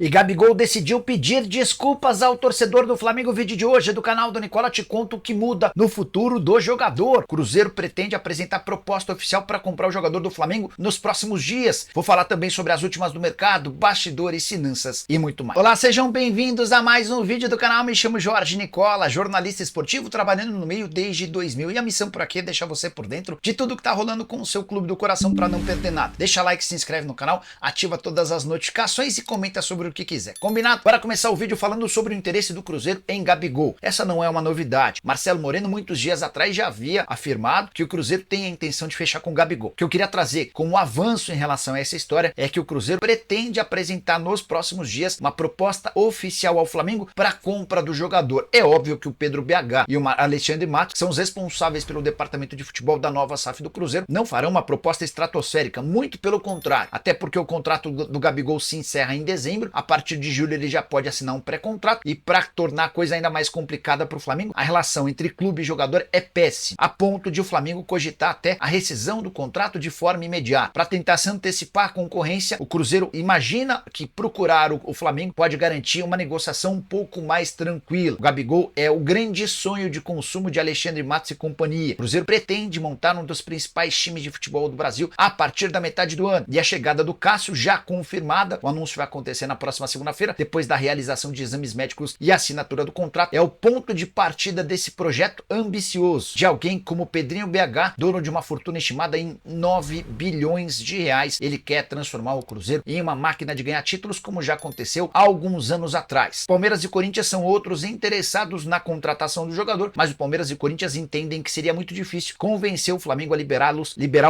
E Gabigol decidiu pedir desculpas ao torcedor do Flamengo. O vídeo de hoje do canal do Nicola te conta o que muda no futuro do jogador. Cruzeiro pretende apresentar proposta oficial para comprar o jogador do Flamengo nos próximos dias. Vou falar também sobre as últimas do mercado, bastidores, finanças e muito mais. Olá, sejam bem-vindos a mais um vídeo do canal. Me chamo Jorge Nicola, jornalista esportivo, trabalhando no meio desde 2000. E a missão por aqui é deixar você por dentro de tudo que tá rolando com o seu clube do coração para não perder nada. Deixa like, se inscreve no canal, ativa todas as notificações e comenta sobre o que quiser. Combinado? Para começar o vídeo falando sobre o interesse do Cruzeiro em Gabigol. Essa não é uma novidade. Marcelo Moreno, muitos dias atrás, já havia afirmado que o Cruzeiro tem a intenção de fechar com o Gabigol. O que eu queria trazer como avanço em relação a essa história é que o Cruzeiro pretende apresentar nos próximos dias uma proposta oficial ao Flamengo para a compra do jogador. É óbvio que o Pedro BH e o Alexandre Matos, que são os responsáveis pelo departamento de futebol da nova SAF do Cruzeiro, não farão uma proposta estratosférica, muito pelo contrário. Até porque o contrato do Gabigol se encerra em dezembro. A partir de julho ele já pode assinar um pré-contrato, e para tornar a coisa ainda mais complicada para o Flamengo, a relação entre clube e jogador é péssima, a ponto de o Flamengo cogitar até a rescisão do contrato de forma imediata. Para tentar se antecipar à concorrência, o Cruzeiro imagina que procurar o Flamengo pode garantir uma negociação um pouco mais tranquila. O Gabigol é o grande sonho de consumo de Alexandre Matos e companhia. O Cruzeiro pretende montar um dos principais times de futebol do Brasil a partir da metade do ano, e a chegada do Cássio já confirmada, o anúncio vai acontecer na próxima segunda-feira, depois da realização de exames médicos e assinatura do contrato, é o ponto de partida desse projeto ambicioso de alguém como Pedrinho BH, dono de uma fortuna estimada em 9 bilhões de reais. Ele quer transformar o Cruzeiro em uma máquina de ganhar títulos, como já aconteceu há alguns anos atrás. Palmeiras e Corinthians são outros interessados na contratação do jogador, mas o Palmeiras e Corinthians entendem que seria muito difícil convencer o Flamengo a liberar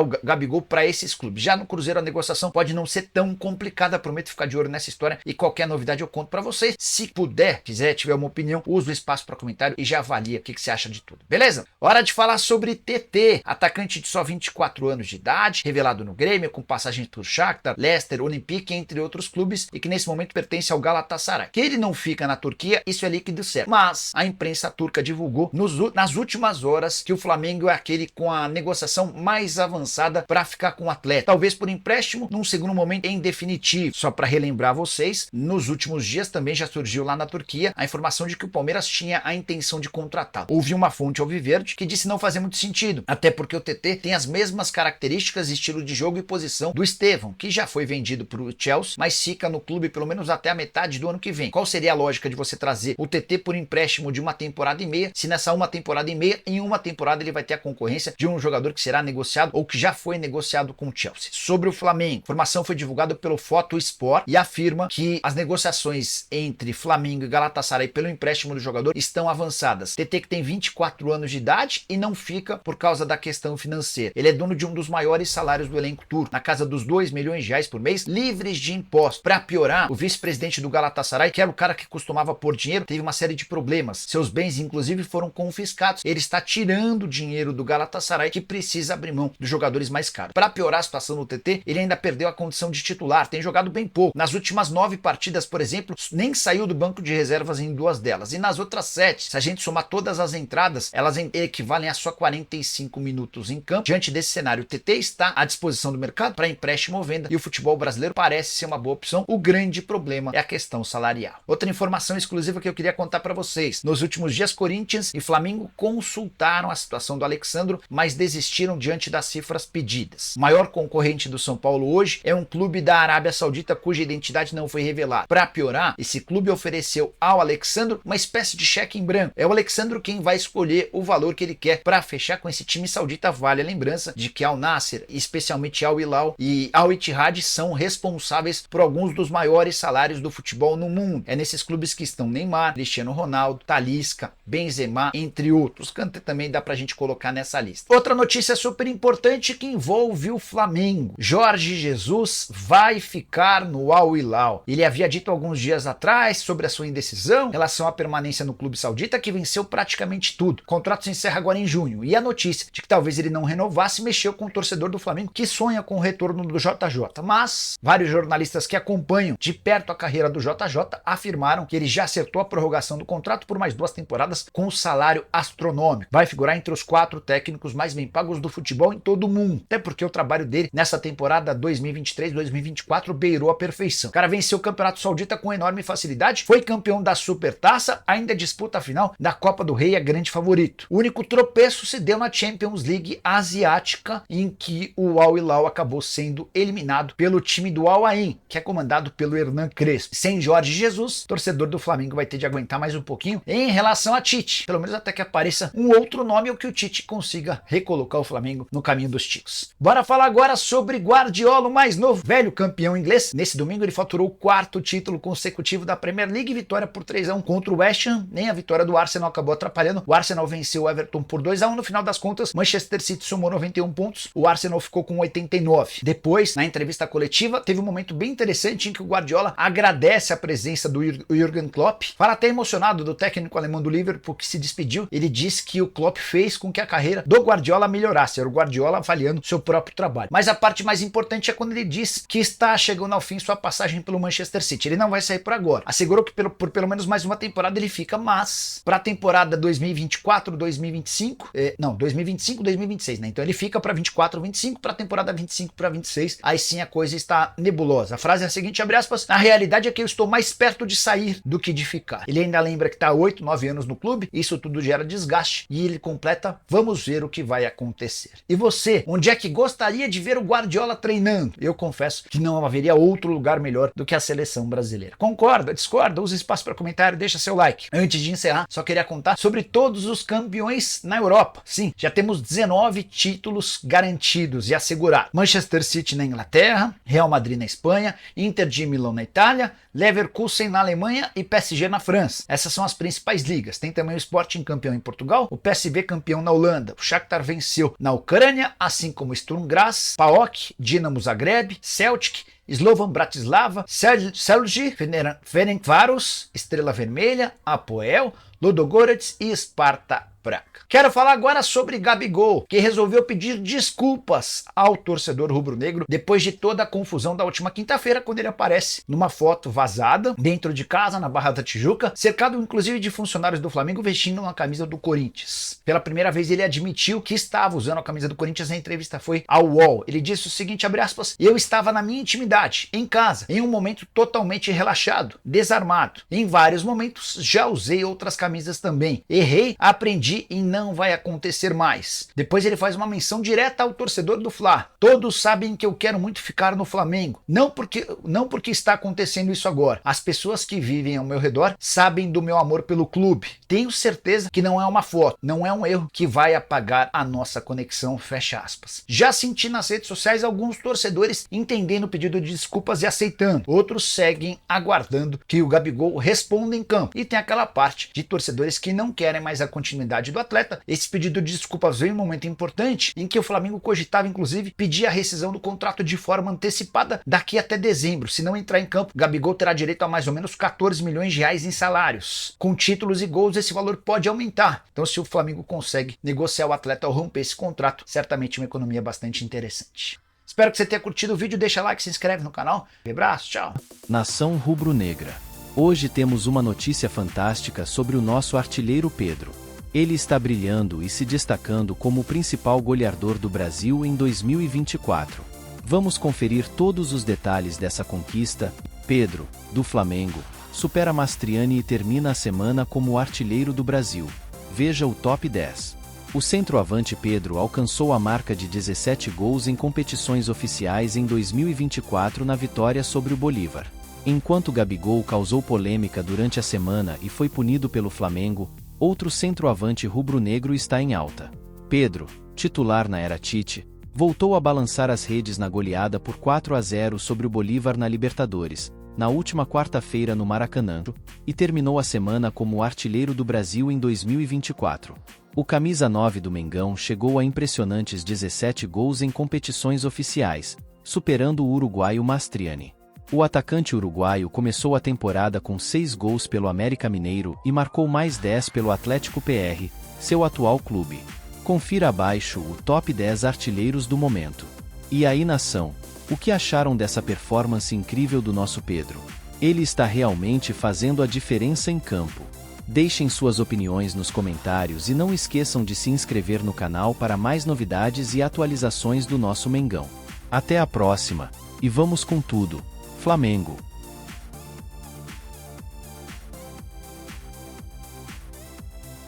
o Gabigol para esses clubes. Já no Cruzeiro a negociação pode não ser tão complicada. Prometo ficar de olho nessa história e qualquer novidade eu conto para vocês. Se puder, tiver uma opinião, usa o espaço para comentário e já avalia o que você acha de tudo. Beleza? Hora de falar sobre TT, atacante de só 24 anos de idade, revelado no Grêmio, com passagens por Shakhtar, Leicester, Olympique, entre outros clubes, e que nesse momento pertence ao Galatasaray. Que ele não fica na Turquia, isso é líquido certo. Mas a imprensa turca divulgou nas últimas horas que o Flamengo é aquele com a negociação mais avançada para ficar com o atleta. Talvez por empréstimo, num segundo momento em definitivo. Só para relembrar vocês, nos últimos dias também já surgiu lá na Turquia a informação de que o Palmeiras tinha a intenção de contratá-lo. Houve uma fonte alviverde que disse não fazer muito sentido, até porque o TT tem as mesmas características, estilo de jogo e posição do Estevão, que já foi vendido para o Chelsea, mas fica no clube pelo menos até a metade do ano que vem. Qual seria a lógica de você trazer o TT por empréstimo de uma temporada e meia, se nessa uma temporada e meia, em uma temporada ele vai ter a concorrência de um jogador que será negociado ou que já foi negociado com o Chelsea? Sobre o Flamengo, a informação foi divulgada pelo Foto Sport e afirma que as negociações entre Flamengo e Galatasaray pelo empréstimo do jogador estão avançadas. TT, que tem 24 anos de idade e não fica por causa da questão financeira. Ele é dono de um dos maiores salários do elenco turco, na casa dos 2 milhões de reais por mês, livres de impostos. Para piorar, o vice-presidente do Galatasaray, que era o cara que costumava pôr dinheiro, teve uma série de problemas. Seus bens, inclusive, foram confiscados. Ele está tirando dinheiro do Galatasaray, que precisa abrir mão dos jogadores mais caros. Para piorar a situação do TT, ele ainda perdeu a condição de titular, tem jogado bem pouco. Nas últimas 9 partidas, por exemplo, nem saiu do banco de reservas em 2 delas. E nas outras 7, se a gente somar todas as entradas, elas equivalem a só 45 minutos em campo. Diante desse cenário, o TT está à disposição do mercado para empréstimo ou venda, e o futebol brasileiro parece ser uma boa opção. O grande problema é a questão salarial. Outra informação exclusiva que eu queria contar para vocês: nos últimos dias, Corinthians e Flamengo consultaram a situação do Alexandro, mas desistiram diante das cifras pedidas. O maior concorrente do São Paulo hoje é um clube da Arábia Saudita cuja identidade não foi revelada. Para piorar, esse clube ofereceu ao Alexandro uma espécie de cheque em branco. É o Alexandro quem vai escolher o valor que ele quer para fechar com esse time saudita. Vale a lembrança de que Al Nassr, especialmente Al Hilal e Al Ittihad, são responsáveis por alguns dos maiores salários do futebol no mundo. É nesses clubes que estão Neymar, Cristiano Ronaldo, Talisca, Benzema, entre outros. Kanté também dá pra gente colocar nessa lista. Outra notícia super importante que envolve o Flamengo: Jorge Jesus vai ficar no Al Hilal. Ele havia dito alguns dias atrás sobre a sua indecisão em relação à permanência no clube saudita, que venceu praticamente tudo. O contrato se encerra agora em junho, e a notícia de que talvez ele não renovasse mexeu com o torcedor do Flamengo, que sonha com o retorno do JJ. Mas vários jornalistas que acompanham de perto a carreira do JJ afirmaram que ele já acertou a prorrogação do contrato por mais 2 temporadas com um salário astronômico. Vai figurar entre os 4 técnicos mais bem pagos do futebol em todo o mundo, até porque o trabalho dele nessa temporada 2023-2024 beirou a perfeição. O cara venceu o Campeonato Saudita com enorme facilidade, foi campeão da Supertaça, ainda disputa a final da Copa do Rei, é grande favorito. O único tropeço se deu na Champions League Asiática, em que o Al Hilal acabou sendo eliminado pelo time do Al Ain, que é comandado pelo Hernan Crespo. Sem Jorge Jesus, torcedor do Flamengo vai ter de aguentar mais um pouquinho em relação a Tite, pelo menos até que apareça um outro nome ou que o Tite consiga recolocar o Flamengo no caminho dos títulos. Bora falar agora sobre Guardiola, o mais novo, velho campeão inglês. Nesse domingo ele faturou o 4º título consecutivo da Premier League, vitória por 3-1 contra o West Ham. Nem a vitória do Arsenal acabou atrapalhando. O Arsenal venceu o Everton por 2-1. No final das contas, Manchester City somou 91 pontos, o Arsenal ficou com 89. Depois, na entrevista coletiva, teve um momento bem interessante em que o Guardiola agradece a presença do Jürgen Klopp. Fala até emocionado do técnico alemão do Liverpool que se despediu. Ele disse que o Klopp fez com que a carreira do Guardiola melhorasse. Era o Guardiola avaliando seu próprio trabalho. Mas a parte mais importante é quando ele diz que está chegando ao fim sua passagem pelo Manchester City. Ele não vai sair por agora. Assegurou que por pelo menos mais uma temporada ele fica, mas para a temporada 2024, 2025, 2025, 2026, né? Então ele fica para 24, 25, para a temporada 25 para 26. Aí sim a coisa está nebulosa. A frase é a seguinte, abre aspas: a realidade é que eu estou mais perto de sair do que de ficar. Ele ainda lembra que está há 8, 9 anos no clube, isso tudo gera desgaste, e ele completa: vamos ver o que vai acontecer. E você, onde é que gostaria de ver o Guardiola treinando? Eu confesso que não haveria outro lugar melhor do que a seleção brasileira. Concorda? Discorda? Usa espaço para comentário, deixa seu like. Antes de encerrar, só queria contar sobre todos os campeões na Europa. Sim, já temos 19 títulos garantidos e assegurados. Manchester City na Inglaterra, Real Madrid na Espanha, Inter de Milão na Itália, Leverkusen na Alemanha e PSG na França. Essas são as principais ligas. Tem também o Sporting campeão em Portugal, o PSV campeão na Holanda, o Shakhtar venceu na Ucrânia, assim como Sturm Graz, PAOK, Dinamo Zagreb, Celtic, Slovan Bratislava, Celje, Ferencváros, Estrela Vermelha, Apoel, Ludogorets e Sparta Praga. Quero falar agora sobre Gabigol, que resolveu pedir desculpas ao torcedor rubro-negro depois de toda a confusão da última quinta-feira, quando ele aparece numa foto vazada dentro de casa, na Barra da Tijuca, cercado inclusive de funcionários do Flamengo vestindo uma camisa do Corinthians. Pela primeira vez ele admitiu que estava usando a camisa do Corinthians. A entrevista foi ao UOL. Ele disse o seguinte, abre aspas: eu estava na minha intimidade, em casa, em um momento totalmente relaxado, desarmado. Em vários momentos já usei outras camisas também. Errei, aprendi e não vai acontecer mais. Depois ele faz uma menção direta ao torcedor do Fla. Todos sabem que eu quero muito ficar no Flamengo. Não porque está acontecendo isso agora. As pessoas que vivem ao meu redor sabem do meu amor pelo clube. Tenho certeza que não é uma foto, não é um erro que vai apagar a nossa conexão, fecha aspas. Já senti nas redes sociais alguns torcedores entendendo o pedido de desculpas e aceitando. Outros seguem aguardando que o Gabigol responda em campo. E tem aquela parte de torcedores que não querem mais a continuidade do atleta. Esse pedido de desculpas veio em um momento importante em que o Flamengo cogitava inclusive pedir a rescisão do contrato de forma antecipada daqui até dezembro. Se não entrar em campo, Gabigol terá direito a mais ou menos 14 milhões de reais em salários. Com títulos e gols esse valor pode aumentar. Então se o Flamengo consegue negociar o atleta ao romper esse contrato, certamente uma economia bastante interessante. Espero que você tenha curtido o vídeo, deixa like, se inscreve no canal. Um abraço, tchau. Nação rubro-negra. Hoje temos uma notícia fantástica sobre o nosso artilheiro Pedro. Ele está brilhando e se destacando como o principal goleador do Brasil em 2024. Vamos conferir todos os detalhes dessa conquista. Pedro, do Flamengo, supera Mastriani e termina a semana como o artilheiro do Brasil. Veja o top 10. O centroavante Pedro alcançou a marca de 17 gols em competições oficiais em 2024 na vitória sobre o Bolívar. Enquanto Gabigol causou polêmica durante a semana e foi punido pelo Flamengo, outro centroavante rubro-negro está em alta. Pedro, titular na era Tite, voltou a balançar as redes na goleada por 4-0 sobre o Bolívar na Libertadores, na última quarta-feira no Maracanã, e terminou a semana como o artilheiro do Brasil em 2024. O camisa 9 do Mengão chegou a impressionantes 17 gols em competições oficiais, superando o uruguaio Mastriani. O atacante uruguaio começou a temporada com 6 gols pelo América Mineiro e marcou mais 10 pelo Atlético PR, seu atual clube. Confira abaixo o top 10 artilheiros do momento. E aí, nação, o que acharam dessa performance incrível do nosso Pedro? Ele está realmente fazendo a diferença em campo. Deixem suas opiniões nos comentários e não esqueçam de se inscrever no canal para mais novidades e atualizações do nosso Mengão. Até a próxima, e vamos com tudo! Flamengo.